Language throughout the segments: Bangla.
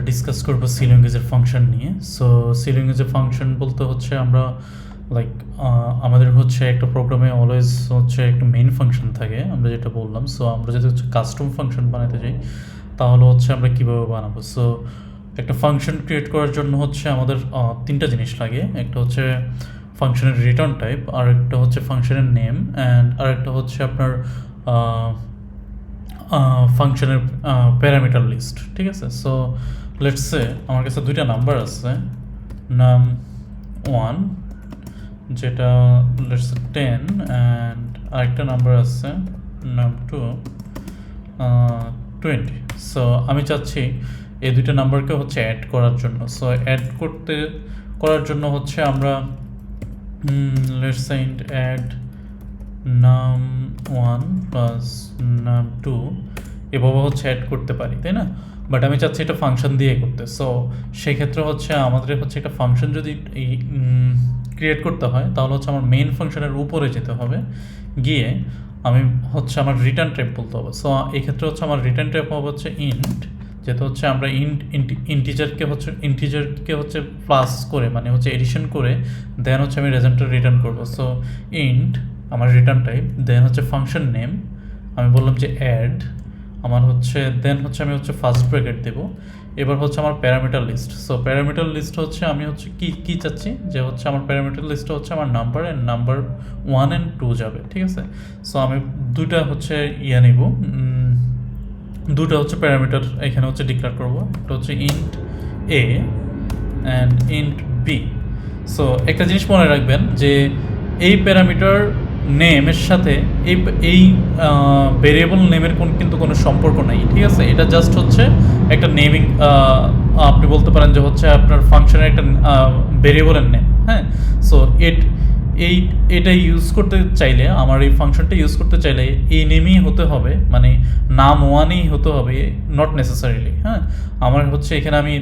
ডিসকাস করবো সি ল্যাঙ্গুয়েজের ফাংশন নিয়ে। সো সি ল্যাঙ্গুয়েজের ফাংশন বলতে হচ্ছে আমরা লাইক আমাদের হচ্ছে একটা প্রোগ্রামে অলওয়েজ হচ্ছে একটা মেইন ফাংশন থাকে, আমরা যেটা বললাম। সো আমরা যদি হচ্ছে কাস্টম ফাংশন বানাতে চাই তাহলে হচ্ছে আমরা কীভাবে বানাবো। সো একটা ফাংশন ক্রিয়েট করার জন্য হচ্ছে আমাদের তিনটা জিনিস লাগে। একটা হচ্ছে ফাংশনের রিটার্ন টাইপ, আর একটা হচ্ছে ফাংশনের নেম, অ্যান্ড আরেকটা হচ্ছে আপনার ফাংশনের প্যারামিটার লিস্ট। ঠিক আছে, সো লেটস সে আমার কাছে দুইটা নাম্বার আছে, নাম 1 যেটা লেটস 10, অ্যান্ড আরেকটা নাম্বার আছে নাম 2 20। সো আমি চাচ্ছি এই দুইটা নাম্বারকে হচ্ছে অ্যাড করার জন্য। সো অ্যাড করার জন্য হচ্ছে আমরা let's say add num1 plus num2 এভাবে হচ্ছে অ্যাড করতে পারি, তাই না? বাট আমি চাচ্ছি এটা ফাংশন দিয়ে করতে। সো সেক্ষেত্রে হচ্ছে আমাদের হচ্ছে একটা ফাংশন যদি ক্রিয়েট করতে হয় তাহলে হচ্ছে আমার মেইন ফাংশনের উপরে যেতে হবে, গিয়ে আমি হচ্ছে আমার রিটার্ন টাইপ বলতে হবে। সো এক্ষেত্রে হচ্ছে আমার রিটার্ন টাইপ হবে হচ্ছে ইন্ট, যেটা হচ্ছে আমরা ইন্টিজারকে হচ্ছে প্লাস করে মানে হচ্ছে এডিশন করে দেন হচ্ছে আমি রেজাল্টটা রিটার্ন করবো। সো ইন্ট আমার রিটার্ন টাইপ, দেন হচ্ছে ফাংশন নেম আমি বললাম যে অ্যাড, আমার হচ্ছে দেন হচ্ছে আমি হচ্ছে ফার্স্ট ব্র্যাকেট দেবো। এবার হচ্ছে আমার parameter list. So parameter list হচ্ছে আমি হচ্ছে কি চাচ্ছি যে হচ্ছে আমার প্যারামিটার লিস্টে হচ্ছে আমার নাম্বার 1 and 2 যাবে। ঠিক আছে, সো আমি দুইটা হচ্ছে নিব, দুটো হচ্ছে প্যারামিটার এখানে হচ্ছে ডিক্লেয়ার করবো। একটা হচ্ছে int a and int b. So একটা জিনিস মনে রাখবেন যে এই প্যারামিটার নেমের সাথে এই ভেরিয়েবল নেমের কিন্তু কোনো সম্পর্ক নাই। ঠিক আছে, এটা জাস্ট হচ্ছে একটা নেমিং, আপনি বলতে পারেন যে হচ্ছে আপনার ফাংশনের একটা ভেরিয়েবলের নেম। হ্যাঁ, সো এটা ইউজ করতে চাইলে আমার এই ফাংশনটা ইউজ করতে চাইলে এই নেমই হতে হবে, মানে নাম 1ই হতে হবে, নট নেসেসারিলি। হ্যাঁ, আমার হচ্ছে এখানে আমি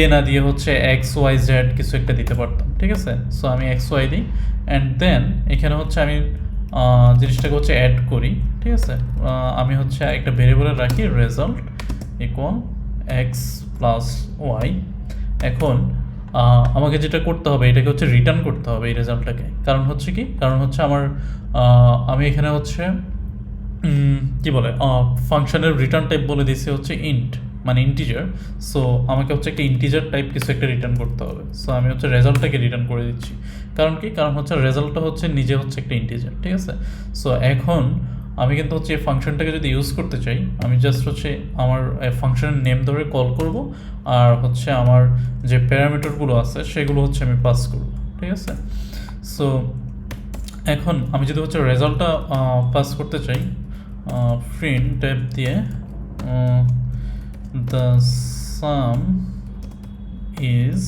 এ না দিয়ে হচ্ছে XYZ কিছু একটা দিতে পারতাম। ঠিক আছে, সো আমি XY দিই, অ্যান্ড দেন এখানে হচ্ছে আমি জিনিসটাকে হচ্ছে অ্যাড করি। ঠিক আছে, আমি হচ্ছে একটা ভেরিয়েবলে রাখি result equal X plus Y। এখন আমাকে যেটা করতে হবে এটাকে হচ্ছে রিটার্ন করতে হবে এই রেজাল্টটাকে। কারণ হচ্ছে আমার আমি এখানে হচ্ছে কি বলে ফাংশনের রিটার্ন টাইপ বলে দিয়েছি হচ্ছে ইন্ট, মানে ইন্টিজার। সো আমাকে হচ্ছে একটা ইন্টিজার টাইপ কিছু একটা রিটার্ন করতে হবে। সো আমি হচ্ছে রেজাল্টটাকে রিটার্ন করে দিচ্ছি। কারণ হচ্ছে রেজাল্টটা হচ্ছে নিজে হচ্ছে একটা ইন্টিজার। ঠিক আছে, সো এখন আমি কিন্তু হচ্ছে এই ফাংশনটাকে যদি ইউজ করতে চাই আমি জাস্ট হচ্ছে আমার ফাংশনের নেম ধরে কল করব, আর হচ্ছে আমার যে প্যারামিটারগুলো আছে সেগুলো হচ্ছে আমি পাস করব। ঠিক আছে, সো এখন আমি যদি হচ্ছে রেজাল্টটা পাস করতে চাই প্রিন্ট টাইপ দিয়ে the sum is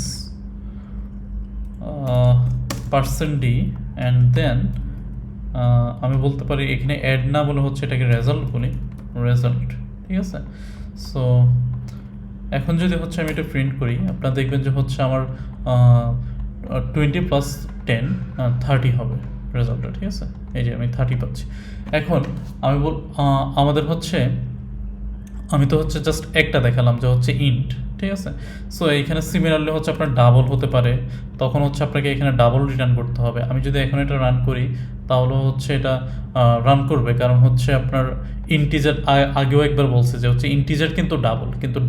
%d and then আমি বলতে পারি এখানে অ্যাড না বলে হচ্ছে এটাকে রেজাল্ট বলি, রেজাল্ট। ঠিক আছে, সো এখন যদি হচ্ছে আমি এটা প্রিন্ট করি আপনারা দেখবেন যে হচ্ছে আমার 20 প্লাস 10 30 হবে রেজাল্টটা। ঠিক আছে, এই যে আমি 30 পাচ্ছি। এখন আমাদের হচ্ছে আমি তো হচ্ছে জাস্ট একটা দেখালাম যে হচ্ছে ইন্ট। ঠিক আছে, সো এইখানে সিমিলারলি হচ্ছে আপনার ডাবল হতে পারে, তখন হচ্ছে আপনাকে এখানে ডাবল রিটার্ন করতে হবে। আমি যদি এখন এটা রান করি তাহলে হচ্ছে এটা রান করবে, কারণ হচ্ছে আপনার ইন্টিজার আগেও একবার বলছে যে হচ্ছে ইন্টিজার কিন্তু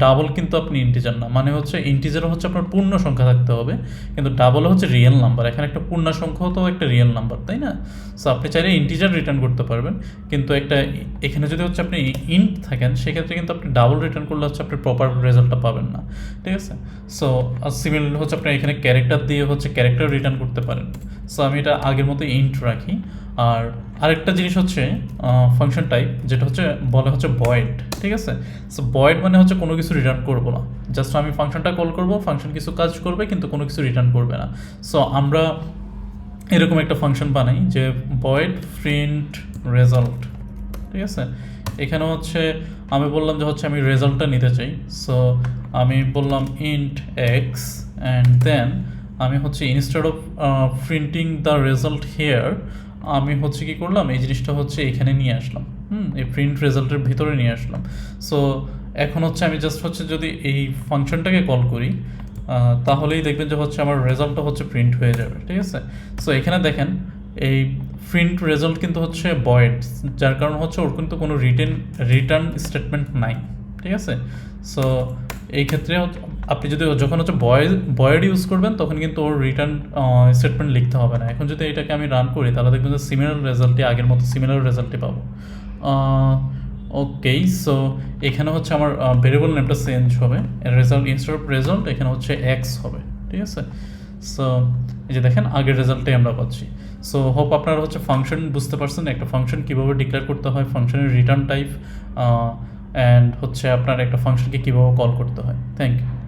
ডাবল কিন্তু আপনি ইন্টিজার না, মানে হচ্ছে ইন্টিজার হচ্ছে আপনার পূর্ণ সংখ্যা থাকতে হবে, কিন্তু ডাবল হচ্ছে রিয়েল নাম্বার। এখানে একটা পূর্ণ সংখ্যা হতেও একটা রিয়েল নাম্বার, তাই না? সো আপনি চাইলে ইন্টিজার রিটার্ন করতে পারবেন, কিন্তু এখানে যদি হচ্ছে আপনি ইন্ট থাকেন সেক্ষেত্রে কিন্তু আপনি ডাবল রিটার্ন করলে হচ্ছে আপনি প্রপার রেজাল্টটা পাবেন না। ঠিক আছে, সো সিমিলারলি হচ্ছে আপনি এখানে ক্যারেক্টার দিয়ে হচ্ছে ক্যারেক্টার রিটার্ন করতে পারেন। সো আমি এটা আগের মতো ইন্ট রাখি। আর আরেকটা জিনিস হচ্ছে ফাংশন টাইপ যেটা হচ্ছে বলে হচ্ছে ভয়েড। ঠিক আছে, সো ভয়েড মানে হচ্ছে কোনো কিছু রিটার্ন করবো না, জাস্ট আমি ফাংশনটা কল করবো, ফাংশন কিছু কাজ করবে কিন্তু কোনো কিছু রিটার্ন করবে না। সো আমরা এরকম একটা ফাংশন বানাই যে ভয়েড প্রিন্ট রেজাল্ট। ঠিক আছে, এখানে হচ্ছে আমি বললাম যে হচ্ছে আমি রেজাল্টটা নিতে চাই। সো আমি বললাম ইন্ট এক্স, অ্যান্ড দেন আমি হচ্ছে instead of printing the result here আমি হচ্ছে কি করলাম, এই জিনিসটা হচ্ছে এখানে নিয়ে আসলাম, এই প্রিন্ট রেজাল্টের ভিতরে নিয়ে আসলাম। সো এখন হচ্ছে আমি জাস্ট হচ্ছে যদি এই ফাংশনটাকে কল করি তাহলেই দেখবেন যে হচ্ছে আমার রেজাল্টটা হচ্ছে প্রিন্ট হয়ে যাবে, ঠিক আছে। সো এখানে দেখেন এই প্রিন্ট রেজাল্ট কিন্তু হচ্ছে ভয়েড, যার কারণ হচ্ছে ওর কিন্তু কোনো রিটার্ন স্টেটমেন্ট নাই, ঠিক আছে। সো এই ক্ষেত্রে আপনি যদি যখন হচ্ছে ভয়েড ইউজ করবেন তখন কিন্তু ওর রিটার্ন স্টেটমেন্ট লিখতে হবে না। এখন যদি এটাকে আমি রান করি তাহলে দেখবেন যে সিমিলার রেজাল্টই, আগের মতো সিমিলার রেজাল্টই পাবো। ওকে, সো এখানে হচ্ছে আমার ভেরিয়েবল নেমটা চেঞ্জ হবে, রেজাল্ট ইনস্টেড অফ রেজাল্ট এখানে হচ্ছে এক্স হবে, ঠিক আছে। সো এই যে দেখেন আগের রেজাল্টটাই আমরা পাচ্ছি। সো হোপ আপনারা হচ্ছে ফাংশন বুঝতে পারছেন, একটা ফাংশন কীভাবে ডিক্লেয়ার করতে হয়, ফাংশনের রিটার্ন টাইপ, অ্যান্ড হচ্ছে আপনার একটা ফাংশনকে কীভাবে কল করতে হয়। Thank you.